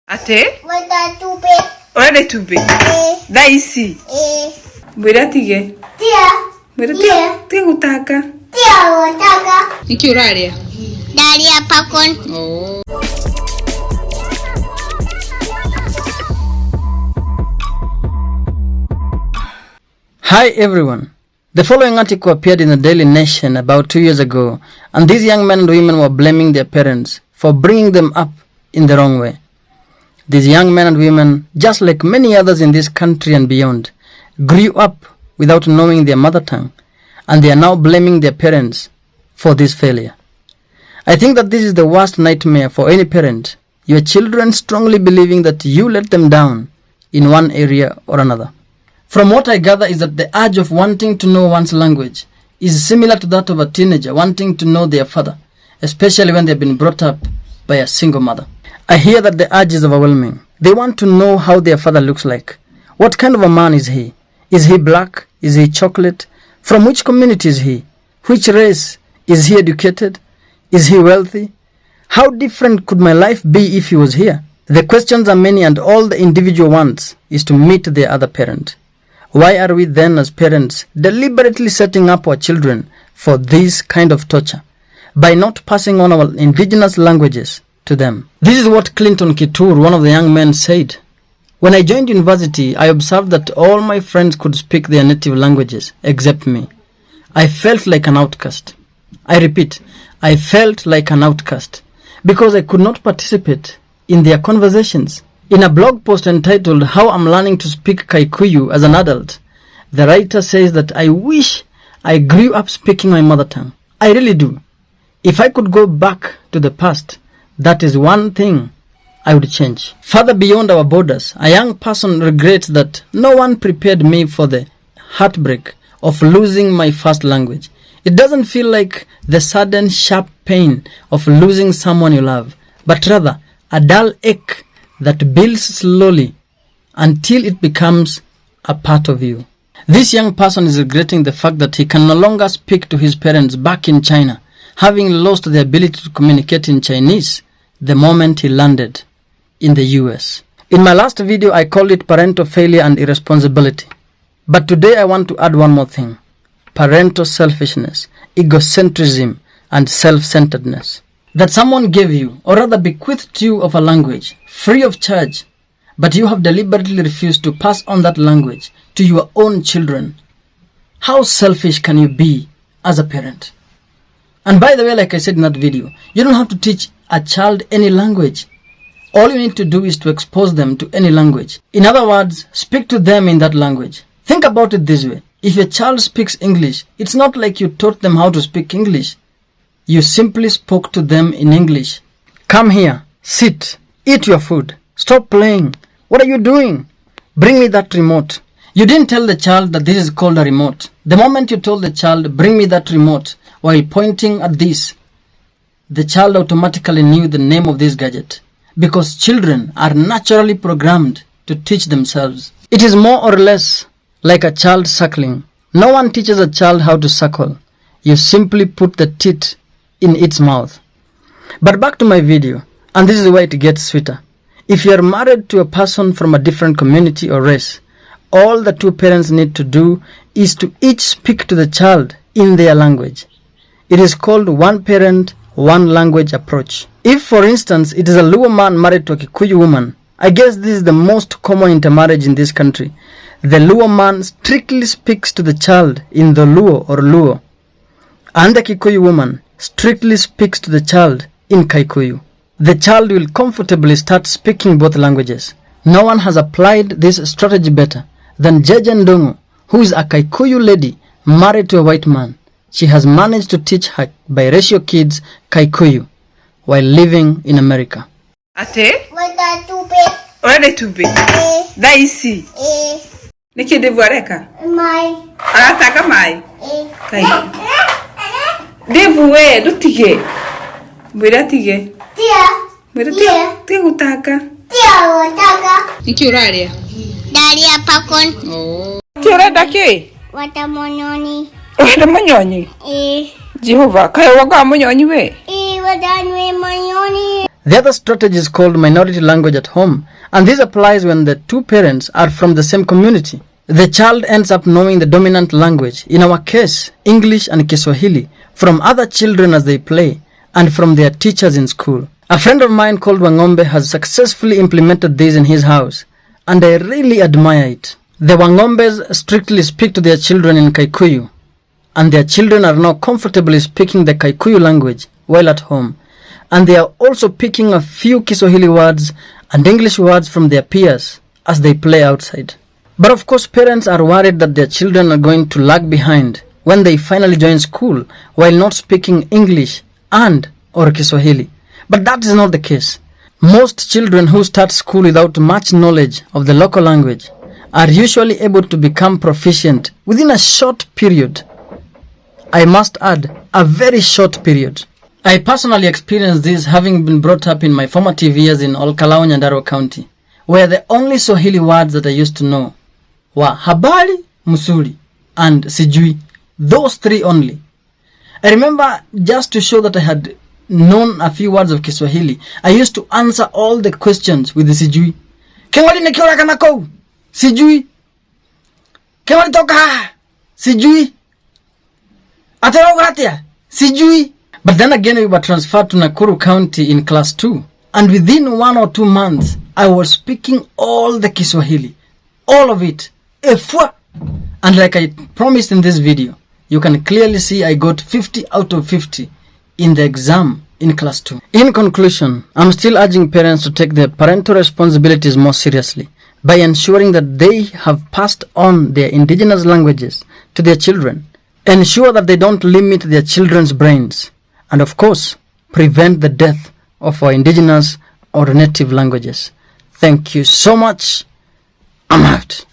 Ate? Ora tupe. Da ici. Mwira tige. Mwira tige gutaka. Niki uraria? Daria pakon. Oh. Hi everyone. The following article appeared in the Daily Nation about 2 years ago, and these young men and women were blaming their parents for bringing them up in the wrong way. These young men and women, just like many others in this country and beyond, grew up without knowing their mother tongue, and they are now blaming their parents for this failure. I think that this is the worst nightmare for any parent, your children strongly believing that you let them down in one area or another. From what I gather is that the urge of wanting to know one's language is similar to that of a teenager wanting to know their father, especially when they've been brought up by a single mother. I hear that the urge is overwhelming. They want to know how their father looks like. What kind of a man is he? Is he black? Is he chocolate? From which community is he? Which race? Is he educated? Is he wealthy? How different could my life be if he was here? The questions are many, and all the individual wants is to meet their other parent. Why are we then as parents deliberately setting up our children for this kind of torture by not passing on our indigenous languages to them? This is what Clinton Kitur, one of the young men, said. When I joined university, I observed that all my friends could speak their native languages except me. I felt like an outcast. I repeat, I felt like an outcast because I could not participate in their conversations. In a blog post entitled How I'm Learning to Speak Kikuyu as an Adult, the writer says that I wish I grew up speaking my mother tongue. I really do. If I could go back to the past, that is one thing I would change. Further beyond our borders, a young person regrets that no one prepared me for the heartbreak of losing my first language. It doesn't feel like the sudden sharp pain of losing someone you love, but rather a dull ache that builds slowly until it becomes a part of you. This young person is regretting the fact that he can no longer speak to his parents back in China, having lost the ability to communicate in Chinese the moment he landed in the US. In my last video, I called it parental failure and irresponsibility. But today I want to add one more thing: parental selfishness, egocentrism, and self-centeredness. That someone gave you, or rather bequeathed you, of a language free of charge, but you have deliberately refused to pass on that language to your own children. How selfish can you be as a parent? And by the way, like I said in that video, you don't have to teach a child any language. All you need to do is to expose them to any language. In other words, speak to them in that language. Think about it this way: if a child speaks English, it's not like you taught them how to speak English. You simply spoke to them in English. Come here, sit, eat your food, stop playing. What are you doing? Bring me that remote. You didn't tell the child that this is called a remote. The moment you told the child, bring me that remote, while pointing at this, the child automatically knew the name of this gadget, because children are naturally programmed to teach themselves. It is more or less like a child suckling. No one teaches a child how to suckle. You simply put the teat in its mouth. But back to my video, and this is where it gets sweeter. If you are married to a person from a different community or race, all the two parents need to do is to each speak to the child in their language. It is called one parent, one language approach. If, for instance, it is a Luo man married to a Kikuyu woman, I guess this is the most common intermarriage in this country. The Luo man strictly speaks to the child in the Luo or Luo, and the Kikuyu woman strictly speaks to the child in Kikuyu. The child will comfortably start speaking both languages. No one has applied this strategy better than Jeje Ndongo, who is a Kikuyu lady married to a white man. She has managed to teach her biracial kids Kikuyu while living in America. Ate? Ora tupe. Da ici. Niki devuareka? Mai. Arataka mai. Kai. Devu we, dutige. Mwira tige. Mwira tige gutaka. Niki uraria? Daria pakon. Oh. Tira dake? Watamonyoni. Watamonyoni? Jehova, kaya wanga monyoni we? Wadanwe monyoni. The other strategy is called minority language at home, and this applies when the two parents are from the same community. The child ends up knowing the dominant language, in our case, English and Kiswahili, from other children as they play, and from their teachers in school. A friend of mine called Wangombe has successfully implemented this in his house, and I really admire it. The Wangombes strictly speak to their children in Kikuyu, and their children are now comfortably speaking the Kikuyu language while at home, and they are also picking a few Kiswahili words and English words from their peers as they play outside. But of course, parents are worried that their children are going to lag behind when they finally join school while not speaking English and or Kiswahili. But that is not the case. Most children who start school without much knowledge of the local language are usually able to become proficient within a short period. I must add, a very short period. I personally experienced this having been brought up in my formative years in Olkalau, Nyandarua County, where the only Swahili words that I used to know were habari, musuri, and sijui. Those three only. I remember, just to show that I had known a few words of Kiswahili, I used to answer all the questions with the sijui. Kengwali nekiora kanako? Sijui. Kengwali toka? Sijui. Aterogatia? Sijui. But then again, we were transferred to Nakuru County in class 2. And within 1 or 2 months, I was speaking all the Kiswahili. All of it. Efwa. And like I promised in this video, you can clearly see I got 50 out of 50 in the exam in class 2. In conclusion, I'm still urging parents to take their parental responsibilities more seriously by ensuring that they have passed on their indigenous languages to their children. Ensure that they don't limit their children's brains. And of course, prevent the death of our indigenous or native languages. Thank you so much. I'm out.